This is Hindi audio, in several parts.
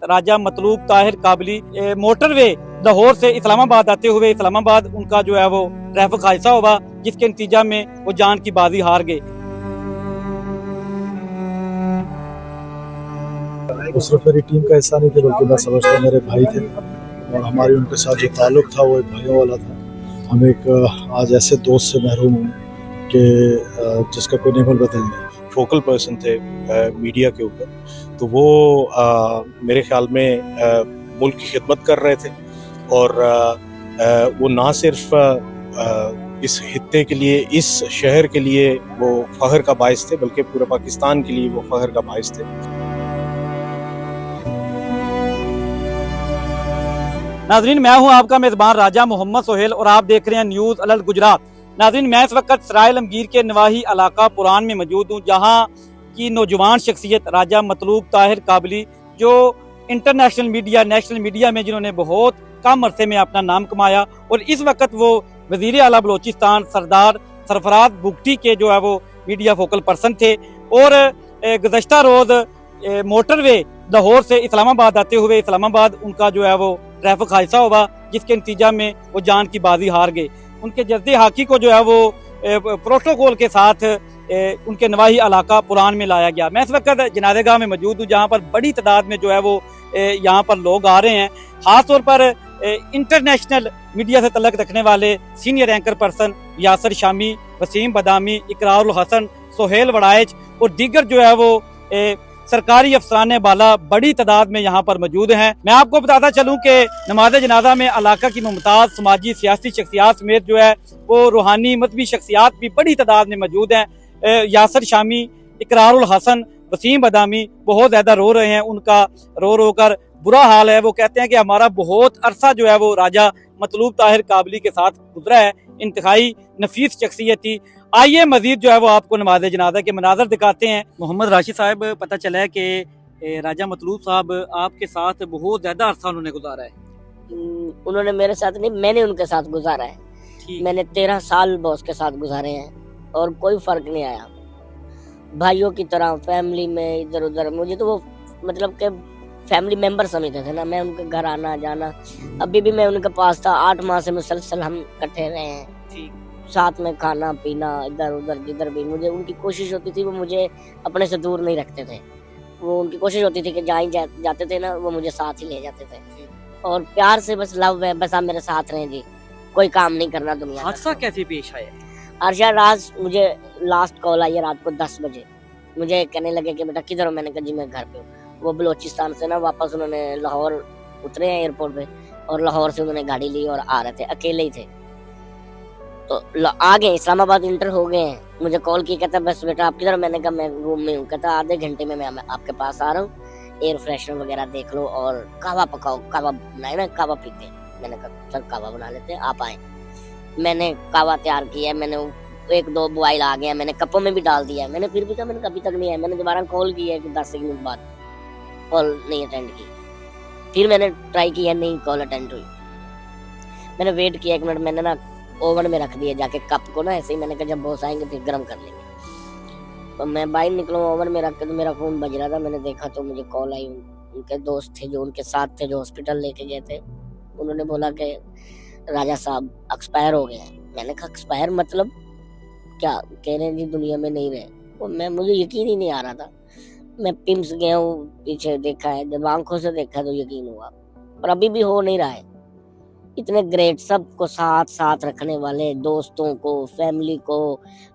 राजा मतलूब ताहिर काबली मोटरवे लाहौर से इस्लामाबाद आते हुए इस्लामाबाद उनका जो है वो ट्रैफिक हादसा हुआ, जिसके नतीजा में वो जान की बाजी हार गए। वो सिर्फ मेरी टीम का हिस्सा नहीं थे, बल्कि मैं समझता मेरे भाई थे और हमारी उनके साथ जो ताल्लुक था वो एक भाइयों वाला था। हम एक आज ऐसे दोस्त से महरूम हूँ कि जिसका कोई नेमल बदल नहीं। फोकल पर्सन थे मीडिया के ऊपर, तो वो मेरे ख्याल में मुल्क की खिदमत कर रहे थे और वो ना सिर्फ इस खित्ते के लिए, इस शहर के लिए वो फ़ख्र का बाइस थे, बल्कि पूरे पाकिस्तान के लिए वो फ़ख्र का बाइस थे। नाज़रीन, मैं हूं आपका मेज़बान राजा मोहम्मद सोहेल और आप देख रहे हैं न्यूज़ अलल गुजरात। नाज़रीन, मैं इस वक्त सराय आलमगीर के नवाही इलाका पुरान में मौजूद हूं, जहां की नौजवान शख्सियत राजा मतलूब ताहिर काबली, जो इंटरनेशनल मीडिया, नेशनल मीडिया में जिन्होंने बहुत कम अरसे में अपना नाम कमाया, और इस वक्त वो वज़ीर आला बलोचिस्तान सरदार सरफराज बुगटी के जो है वो मीडिया फोकल पर्सन थे। और गुज़श्ता रोज़ मोटरवे लाहौर से इस्लामाबाद आते हुए इस्लामाबाद उनका जो है वो ट्रैफिक हादसा हुआ, जिसके नतीजा में वो जान की बाजी हार गए। उनके जद्दे हाकी को जो है वो प्रोटोकॉल के साथ उनके नवाही इलाका पुरान में लाया गया। मैं इस वक्त जनाज़ेगाह में मौजूद हूँ, जहाँ पर बड़ी तादाद में जो है वो यहाँ पर लोग आ रहे हैं। ख़ास तौर पर इंटरनेशनल मीडिया से तल्लुक़ रखने वाले senior anchor person Yasir Shami, Waseem Badami, Iqrarul Hasan, Sohail Waraich और दीगर जो है वो सरकारी अफसराने बाला बड़ी तादाद में यहाँ पर मौजूद हैं। मैं आपको बताता चलूँ कि नमाज जनाजा में इलाका की मुमताज़ समाजी सियासी शख्सियात समेत जो है वो रूहानी मजहबी शख्सियात भी बड़ी तादाद में मौजूद हैं। यासर शामी, इकरारुल हसन, वसीम बदामी बहुत ज़्यादा रो रहे हैं, उनका रो कर बुरा हाल है। वो कहते हैं कि हमारा बहुत अरसा जो है वो राजा मतलूब ताहिर काबली के साथ गुजरा है, इंतहाई नफीस शख्सियत थी। आइए मजीद जो है वो आपको नमाज जनाजा के मनाजर दिखाते हैं। मोहम्मद राशिद साहब, पता चला है कि राजा मतलूब साहब आपके साथ बहुत ज़्यादा अरसा उन्होंने गुजारा है। उन्होंने मेरे साथ नहीं, मैंने उनके साथ गुजारा है। मैंने 13 साल बॉस के साथ गुजारे हैं और कोई फर्क नहीं आया। भाइयों की तरह फैमिली में इधर उधर, मुझे तो वो मतलब के फैमिली मेंबर समझते थे ना। मैं उनके घर आना जाना, अभी भी मैं उनके पास था। 8 माह से मुसलसल हम इकट्ठे रहे हैं, साथ में खाना पीना, इधर उधर जिधर भी। मुझे उनकी कोशिश होती थी, वो मुझे अपने से दूर नहीं रखते थे। वो उनकी कोशिश होती थी कि जहाँ जाते थे ना, वो मुझे साथ ही ले जाते थे। और प्यार से बस लव है, बस आप मेरे साथ रहें जी, कोई काम नहीं करना दुनिया। हादसा कैसे पेश आया? अर्शा, रात मुझे लास्ट कॉल आई है रात को 10 बजे। मुझे कहने लगे कि बेटा किधर हो? मैंने कहा जी मैं घर पे हूँ। वो बलोचिस्तान से ना वापस उन्होंने लाहौर उतरे हैं एयरपोर्ट पे, और लाहौर से उन्होंने गाड़ी ली और आ रहे थे, अकेले ही थे। तो आ गए, इस्लामाबाद इंटर हो गए हैं। मुझे कॉल की, कहता बस बेटा आप किधर? मैंने कहा मैं रूम में हूँ। कहता आधे घंटे में मैं आपके पास आ रहा हूँ, एयर फ्रेशनर वगैरह देख लो और कहवा पकाओ, कहवा बनाए ना, कहवा पीते हैं। मैंने कहा सर कहवा बना लेते हैं, आप आए। मैंने कहवा तैयार किया, मैंने 1-2 बॉयल आ गया, मैंने कपों में भी डाल दिया। मैंने फिर भी कहा मैंने अभी तक नहीं आया। मैंने दोबारा कॉल की है कि 10 मिनट बाद, कॉल नहीं अटेंड की। फिर मैंने ट्राई किया, नहीं कॉल अटेंड हुई। मैंने वेट किया 1 मिनट, मैंने ना ओवन में रख दिया जाके कप को ना, ऐसे ही। मैंने कहा जब बॉस आएंगे फिर गर्म कर लेंगे। तो मैं बाहर निकला, ओवन में रख के, तो मेरा फोन बज रहा था। मैंने देखा तो मुझे कॉल आई। उनके दोस्त थे जो उनके साथ थे, जो हॉस्पिटल लेके गए थे। उन्होंने बोला कि राजा साहब एक्सपायर हो गए हैं। मैंने कहा एक्सपायर मतलब क्या? कह रहे हैं जी दुनिया में नहीं रहे। वो मुझे यकीन ही नहीं आ रहा था। मैं पिम्स गया हूँ, पीछे देखा है, जब आंखों से देखा तो यकीन हुआ, पर अभी भी हो नहीं रहा है। इतने ग्रेट, सबको साथ रखने वाले, दोस्तों को, फैमिली को।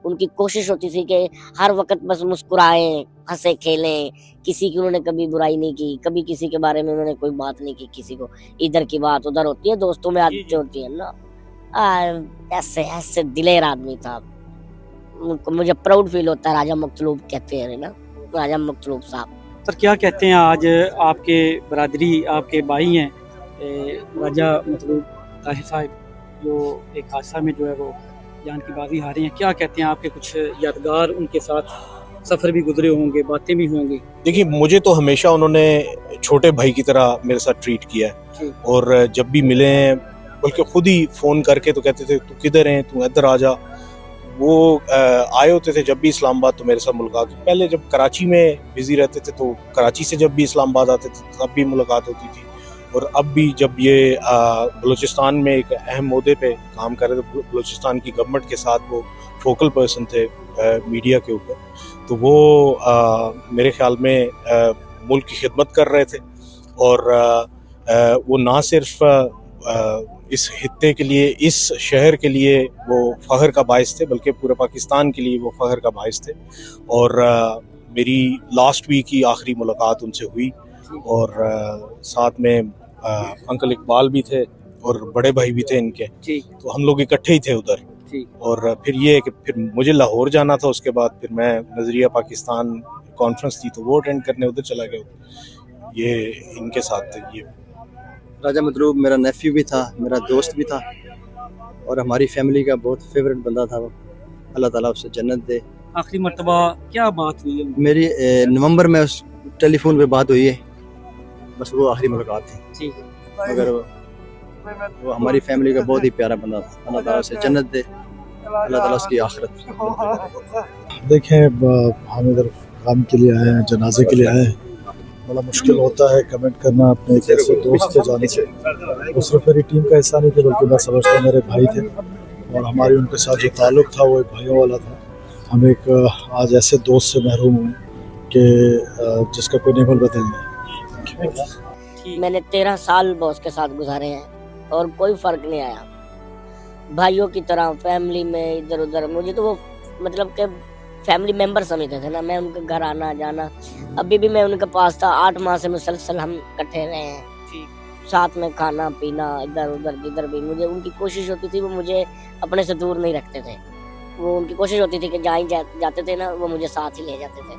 उनकी कोशिश होती थी कि हर वक्त बस मुस्कुराएं, हंसे खेलें। किसी की उन्होंने कभी बुराई नहीं की, कभी किसी के बारे में उन्होंने कोई बात नहीं की। किसी को इधर की बात उधर होती है, दोस्तों में आदतें होती है ना। ऐसे दिलेर आदमी था। मुझे प्राउड फील होता है, राजा मतलूब कहते हैं ना, राजा मतलूब साहब। सर क्या कहते हैं आज आपके बरादरी, आपके भाई हैं राजा मतलूब ताहिर साहब, जो एक हादसा में जो है वो जान की बाजी हारे हैं, क्या कहते हैं? आपके कुछ यादगार उनके साथ सफ़र भी गुजरे होंगे, बातें भी होंगी। देखिए, मुझे तो हमेशा उन्होंने छोटे भाई की तरह मेरे साथ ट्रीट किया है, और जब भी मिले हैं, बल्कि खुद ही फ़ोन करके तो कहते थे तू किधर है, तू इधर आ जा। वो आए होते थे जब भी इस्लामाबाद, तो मेरे साथ मुलाकात होती। पहले जब कराची में बिजी रहते थे तो कराची से जब भी इस्लामाबाद आते थे तब भी मुलाकात होती थी। और अब भी जब ये बलूचिस्तान में एक अहम ओहदे पे काम कर रहे थे, बलूचिस्तान की गवर्नमेंट के साथ वो फोकल पर्सन थे मीडिया के ऊपर, तो वो मेरे ख्याल में मुल्क की खिदमत कर रहे थे। और वो ना सिर्फ इस खित्ते के लिए, इस शहर के लिए वो फ़ख्र का बाइस थे, बल्कि पूरे पाकिस्तान के लिए वो फ़ख्र का बाइस थे। और मेरी लास्ट वीक की आखिरी मुलाकात उनसे हुई। और साथ में अंकल इकबाल भी थे और बड़े भाई भी थे इनके, तो हम लोग इकट्ठे ही थे उधर। और फिर ये कि फिर मुझे लाहौर जाना था, उसके बाद फिर मैं नज़रिया पाकिस्तान कॉन्फ्रेंस थी तो वो अटेंड करने उधर चला गया। ये इनके साथ थे। ये राजा मतलूब मेरा नेफ्यू भी था, मेरा दोस्त भी था और हमारी फैमिली का बहुत फेवरेट बंदा था वो। अल्लाह ताला उसे जन्नत दे। आखिरी मर्तबा क्या बात हुई है? मेरी नवंबर में उस टेलीफोन पे बात हुई है, बस वो आखिरी मुलाकात थी। मगर वो हमारी फैमिली का बहुत ही प्यारा बंदा था। अल्लाह ताला उसे जन्नत दे, अल्लाह ताला उसकी आखिरत। देखें, हम इधर काम के लिए आए हैं, जनाजे के लिए आए हैं। बड़ा मुश्किल होता है कमेंट करना अपने एक ऐसे दोस्त के जाने से। वो सिर्फ मेरी टीम का हिस्सा नहीं थे, बल्कि मैं समझता हूँ मेरे भाई थे। और हमारी उनके साथ जो ताल्लुक़ था वो एक भाइयों वाला था। हम एक आज ऐसे दोस्त से महरूम हूँ कि जिसका कोई नेमल बदल नहीं। मैंने 13 साल बॉस के साथ गुजारे हैं और कोई फर्क नहीं आया। भाइयों की तरह फैमिली में इधर उधर, मुझे तो वो मतलब के फैमिली मेंबर समझते थे ना। मैं उनके घर आना जाना, अभी भी मैं उनके पास था। 8 माह से मुसलसल हम इकट्ठे रहे हैं, साथ में खाना पीना, इधर उधर जिधर भी। मुझे उनकी कोशिश होती थी, वो मुझे अपने से दूर नहीं रखते थे। वो उनकी कोशिश होती थी कि जहाँ जाते थे ना, वो मुझे साथ ही ले जाते थे।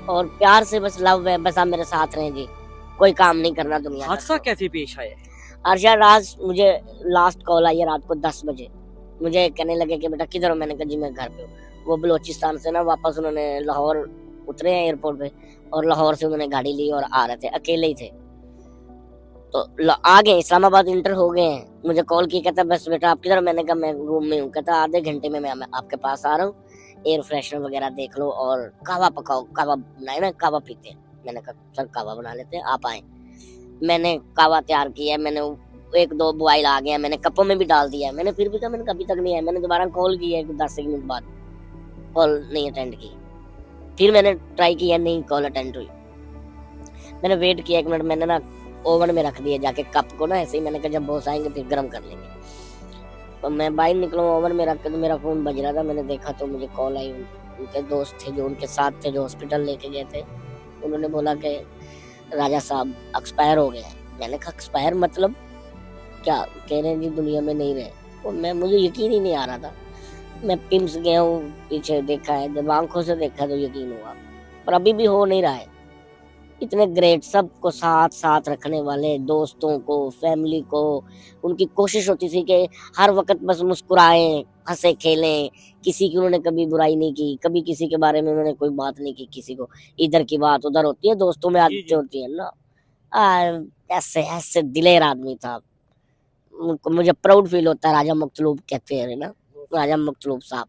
और प्यार से बस लव है, बस आप मेरे साथ रहें जी, कोई काम नहीं करना दुनिया का। हादसा कैसे पेश आया? अर्शा, रात मुझे लास्ट कॉल आई है रात को 10 बजे। मुझे कहने लगे कि बेटा किधर हो? मैंने कहा जी मैं घर पे हूँ। वो बलूचिस्तान से ना वापस उन्होंने लाहौर उतरे हैं एयरपोर्ट पे, और लाहौर से उन्होंने गाड़ी ली और आ रहे थे, अकेले ही थे। तो आ गए, इस्लामाबाद इंटर हो गए हैं। मुझे कॉल की, कहता बस बेटा आप किधर? मैंने कहा मैं रूम में हूँ। कहता आधे घंटे में मैं आपके पास आ रहा हूँ, एयर फ्रेशनर वगैरह देख लो और कहवा पकाओ, कहवा बनाए ना, कहवा पीते हैं। मैंने कहा सर कहवा बना लेते हैं, आप आए। मैंने कहवा तैयार किया, मैंने 1-2 बॉयल आ गया, मैंने कपों में भी डाल दिया। मैंने फिर भी कहा मैंने कभी तक नहीं आया। मैंने दोबारा कॉल किया 10 मिनट बाद, कॉल नहीं अटेंड की। फिर मैंने ट्राई किया, नहीं कॉल अटेंड हुई। मैंने वेट किया 1 मिनट, मैंने ना ओवन में रख दिया जाके कप को ना, ऐसे ही। मैंने कहा जब बॉस आएंगे फिर गर्म कर लेंगे। तो मैं बाहर निकला, ओवन में रख के, तो मेरा फोन बज रहा था। मैंने देखा तो मुझे कॉल आई। उनके दोस्त थे जो उनके साथ थे, जो हॉस्पिटल लेके गए थे। उन्होंने बोला कि राजा साहब एक्सपायर हो गए। मैंने कहा एक्सपायर मतलब क्या? कह रहे हैं जी दुनिया में नहीं रहे। और मुझे यकीन ही नहीं आ रहा था। मैं पिम्स गया हूँ, पीछे देखा है, जब आंखों से देखा तो यकीन हुआ, पर अभी भी हो नहीं रहा है। इतने ग्रेट, सबको साथ साथ रखने वाले, दोस्तों को, फैमिली को। उनकी कोशिश होती थी कि हर वक्त बस मुस्कुराएं, हंसे खेलें। किसी की उन्होंने कभी बुराई नहीं की, कभी किसी के बारे में उन्होंने कोई बात नहीं की। किसी को इधर की बात उधर होती है, दोस्तों में आदतें होती है ना। ऐसे ऐसे दिलेर आदमी था। मुझे प्राउड फील होता है, राजा मखलूब कहते हैं ना, राजा मखलूब साहब।